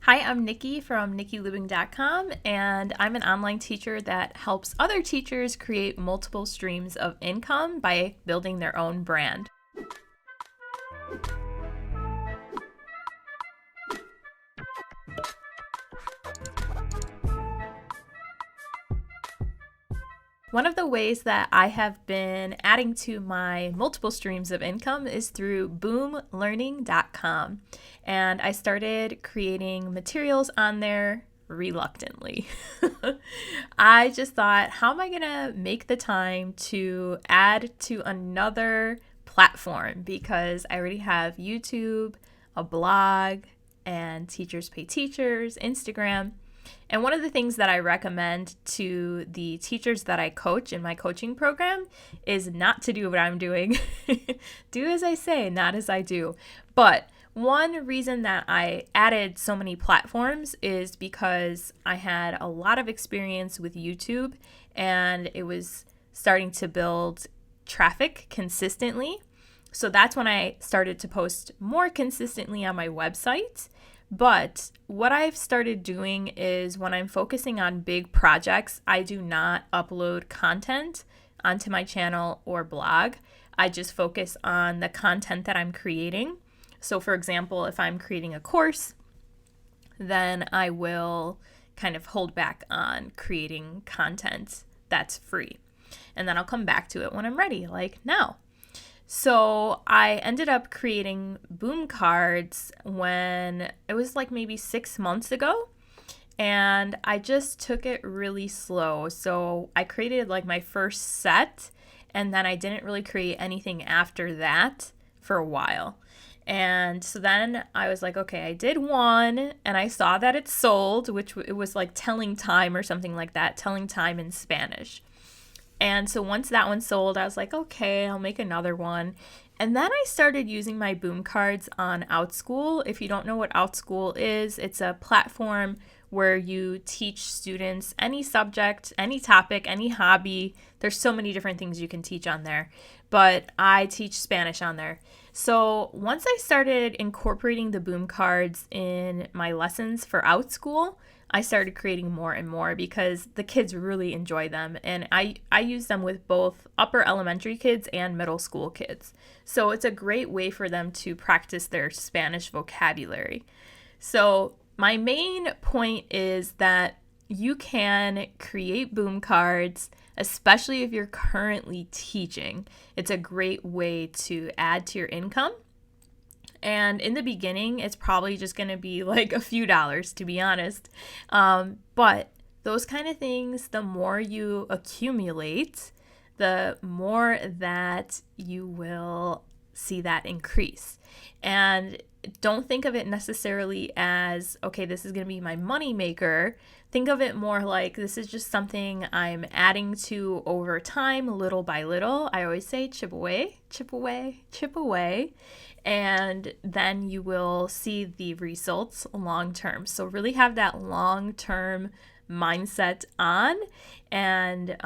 Hi, I'm Nikki from nikkiliving.com, and I'm an online teacher that helps other teachers create multiple streams of income by building their own brand. One of the ways that I have been adding to my multiple streams of income is through boomlearning.com. And I started creating materials on there reluctantly. I just thought, how am I going to make the time to add to another platform? Because I already have YouTube, a blog, and Teachers Pay Teachers, Instagram. And one of the things that I recommend to the teachers that I coach in my coaching program is not to do what I'm doing. Do as I say, not as I do. But one reason that I added so many platforms is because I had a lot of experience with YouTube and it was starting to build traffic consistently. So that's when I started to post more consistently on my website. But what I've started doing is when I'm focusing on big projects, I do not upload content onto my channel or blog. I just focus on the content that I'm creating. So, for example, if I'm creating a course, then I will kind of hold back on creating content that's free. And then I'll come back to it when I'm ready, like now. So I ended up creating boom cards when it was like maybe 6 months ago. And I just took it really slow. So I created like my first set, and then I didn't really create anything after that for a while. And so then I was like, okay, I did one and I saw that it sold, which it was like telling time or something like that, telling time in Spanish. And so once that one sold, I was like, okay, I'll make another one. And then I started using my boom cards on Outschool. If you don't know what Outschool is, it's a platform where you teach students any subject, any topic, any hobby. There's so many different things you can teach on there, but I teach Spanish on there. So once I started incorporating the boom cards in my lessons for Outschool, I started creating more and more because the kids really enjoy them. And I use them with both upper elementary kids and middle school kids. So it's a great way for them to practice their Spanish vocabulary. So my main point is that you can create boom cards, especially if you're currently teaching. It's a great way to add to your income. And in the beginning, it's probably just going to be like a few dollars, to be honest. But those kind of things, the more you accumulate, the more that you will see that increase. And don't think of it necessarily as, okay, this is going to be my money maker. Think of it more like this is just something I'm adding to over time, little by little. I always say chip away, chip away, chip away. And then you will see the results long term. So, really have that long term mindset on and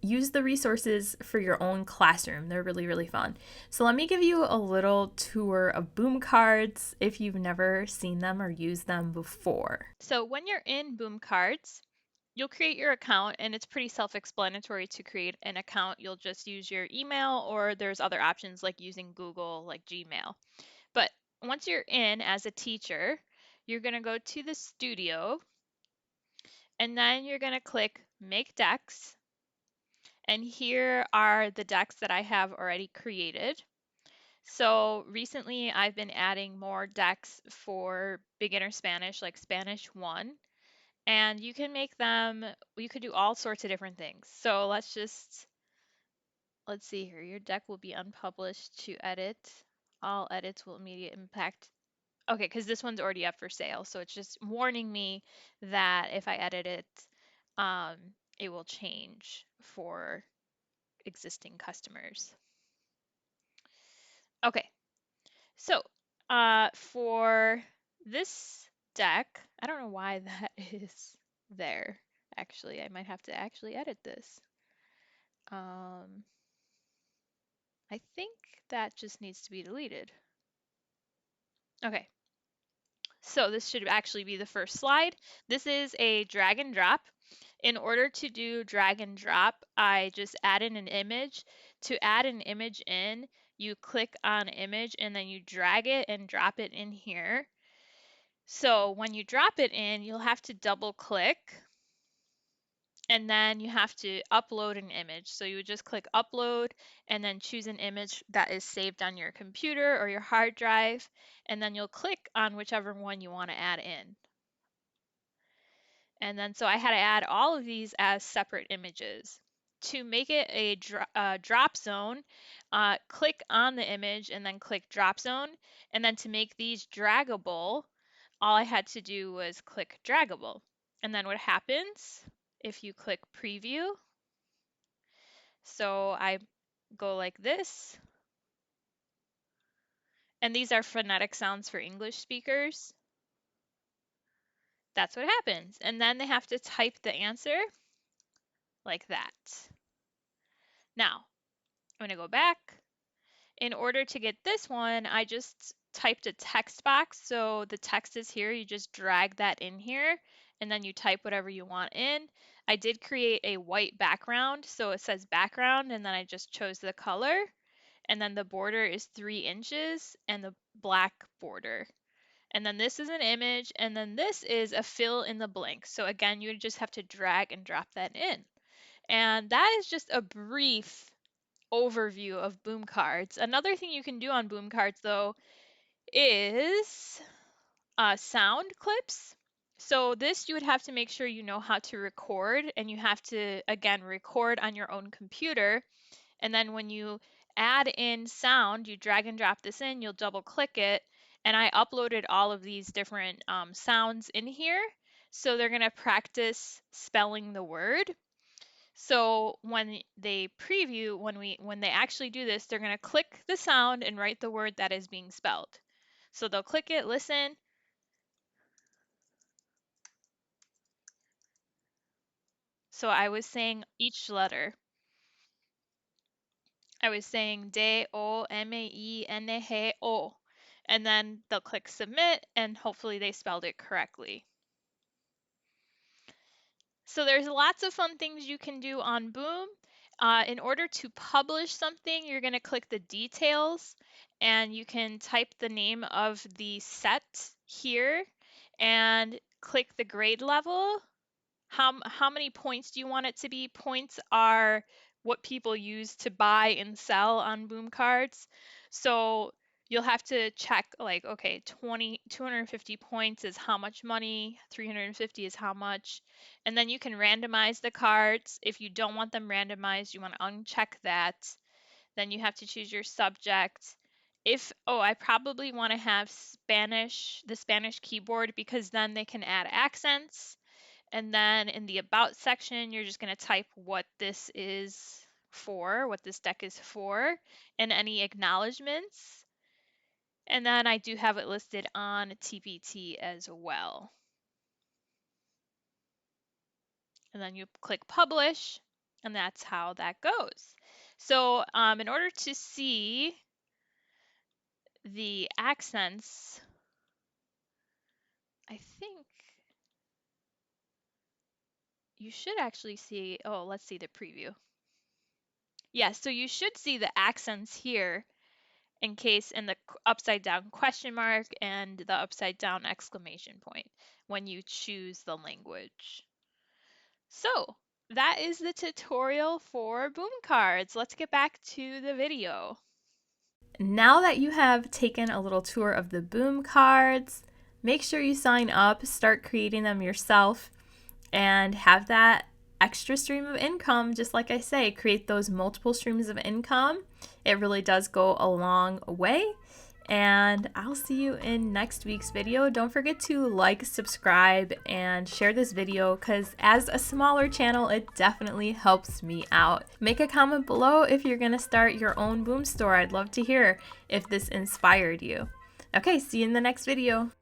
use the resources for your own classroom. They're really, really fun. So let me give you a little tour of boom cards if you've never seen them or used them before. So when you're in Boom Cards, you'll create your account and it's pretty self-explanatory to create an account. You'll just use your email or there's other options like using Google, like Gmail. But once you're in as a teacher, you're going to go to the studio and then you're going to click Make Decks. And here are the decks that I have already created. So recently I've been adding more decks for beginner Spanish, like Spanish 1. And you can make them, you could do all sorts of different things. So let's see here. Your deck will be unpublished to edit. All edits will immediate impact. Okay, because this one's already up for sale. So it's just warning me that if I edit it, um, it will change for existing customers. Okay, so for this deck, I don't know why that is there. Actually, I might have to actually edit this. Um, I think that just needs to be deleted. Okay, So this should actually be the first slide. This is a drag and drop. In order to do drag and drop, I just add in an image. To add an image in, you click on image and then you drag it and drop it in here. So when you drop it in, you'll have to double click and then you have to upload an image. So you would just click upload and then choose an image that is saved on your computer or your hard drive, and then you'll click on whichever one you want to add in. And then so I had to add all of these as separate images. To make it a drop zone, click on the image and then click drop zone. And then to make these draggable, all I had to do was click draggable. And then what happens if you click preview? So I go like this. And these are phonetic sounds for English speakers. That's what happens. And then they have to type the answer like that. Now, I'm going to go back. In order to get this one, I just typed a text box. So the text is here. You just drag that in here and then you type whatever you want in. I did create a white background. So it says background and then I just chose the color. And then the border is 3 inches and the black border. And then this is an image and then this is a fill in the blank. So again, you just have to drag and drop that in. And that is just a brief overview of boom cards. Another thing you can do on boom cards though is sound clips. So this you would have to make sure you know how to record, and you have to again record on your own computer, and then when you add in sound, you drag and drop this in, you'll double click it, and I uploaded all of these different sounds in here. So they're going to practice spelling the word. So when they preview, when they actually do this, they're going to click the sound and write the word that is being spelled. So they'll click it, listen. So I was saying each letter. I was saying D-O-M-A-E-N-A-H-O. And then they'll click submit and hopefully they spelled it correctly. So there's lots of fun things you can do on Boom. In order to publish something, you're going to click the details and you can type the name of the set here and click the grade level. How many points do you want it to be? Points are what people use to buy and sell on Boom cards. So you'll have to check like, okay, 250 points is how much money, 350 is how much. And then you can randomize the cards. If you don't want them randomized, you want to uncheck that. Then you have to choose your subject. I probably want to have the Spanish keyboard because then they can add accents. And then in the about section, you're just going to type what this is for, what this deck is for, and any acknowledgements. And then I do have it listed on TPT as well. And then you click publish, and that's how that goes. So in order to see the accents, I think you should actually see, let's see the preview. Yes, so you should see the accents here in the upside down question mark and the upside down exclamation point when you choose the language. So that is the tutorial for boom cards. Let's get back to the video. Now that you have taken a little tour of the boom cards, make sure you sign up, start creating them yourself, and have that extra stream of income. Just like I say, create those multiple streams of income. It really does go a long way. And I'll see you in next week's video. Don't forget to like, subscribe, and share this video because as a smaller channel, it definitely helps me out. Make a comment below if you're going to start your own boom store. I'd love to hear if this inspired you. Okay, see you in the next video.